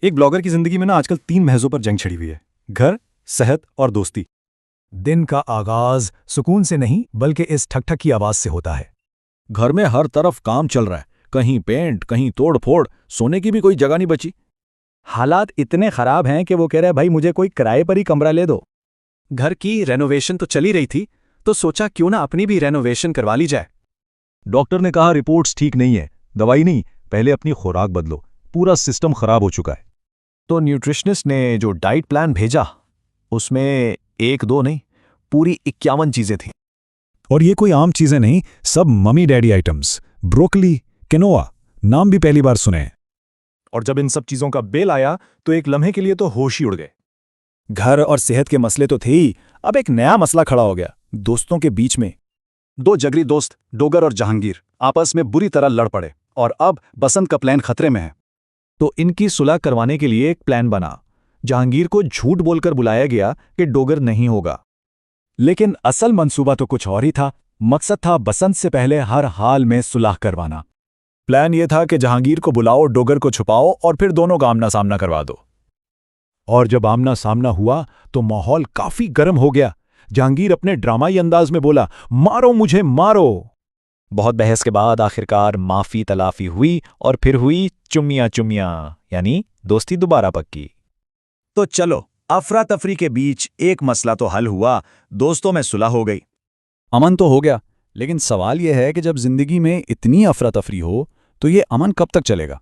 एक ब्लॉगर की जिंदगी में ना आजकल 3 महज़ों पर जंग छिड़ी हुई है। घर, सेहत और दोस्ती। दिन का आगाज सुकून से नहीं बल्कि इस ठक-ठक की आवाज से होता है। घर में हर तरफ काम चल रहा है, कहीं पेंट, कहीं तोड़-फोड़, सोने की भी कोई जगह नहीं बची। हालात इतने खराब हैं कि वो कह रहा है भाई मुझे कोई किराए पर ही कमरा ले दो। घर की रेनोवेशन तो चली रही थी, तो सोचा क्यों ना अपनी भी रेनोवेशन करवा ली जाए। डॉक्टर ने कहा रिपोर्ट्स ठीक नहीं है, दवाई नहीं, पहले अपनी खुराक बदलो, पूरा सिस्टम खराब हो चुका है। तो न्यूट्रिशनिस्ट ने जो डाइट प्लान भेजा उसमें 1-2 नहीं पूरी 51 चीजें थीं। और ये कोई आम चीजें नहीं, सब mummy daddy items, broccoli, quinoa, नाम भी पहली बार सुने हैं। और जब इन सब चीजों का बिल आया तो एक लम्हे के लिए तो होश ही उड़ गए। घर और सेहत के मसले तो थे ही, अब एक नया मसला खड़ा हो गया दोस्तों के बीच में। 2 जगरी दोस्त डोगर और जहांगीर आपस में बुरी तरह लड़ पड़े और अब बसंत का प्लान खतरे में है। तो इनकी सुलह करवाने के लिए एक प्लान बना। जहांगीर को झूठ बोलकर बुलाया गया कि डोगर नहीं होगा। लेकिन असल मंसूबा तो कुछ और ही था। मकसद था बसंत से पहले हर हाल में सुलह करवाना। प्लान ये था कि जहांगीर को बुलाओ, डोगर को छुपाओ और फिर दोनों का आमना सामना करवा दो। और जब आमना सामना हुआ तो माहौल काफी गर्म हो गया। जहांगीर अपने ड्रामाई अंदाज में बोला, मारो मुझे मारो। बहुत बहस के बाद आखिरकार माफी तलाफी हुई और फिर हुई चुम्मियां, यानी दोस्ती दोबारा पक्की। तो चलो, अफरा तफरी के बीच एक मसला तो हल हुआ, दोस्तों में सुलह हो गई। अमन तो हो गया, लेकिन सवाल यह है कि जब जिंदगी में इतनी अफरा तफरी हो तो ये अमन कब तक चलेगा।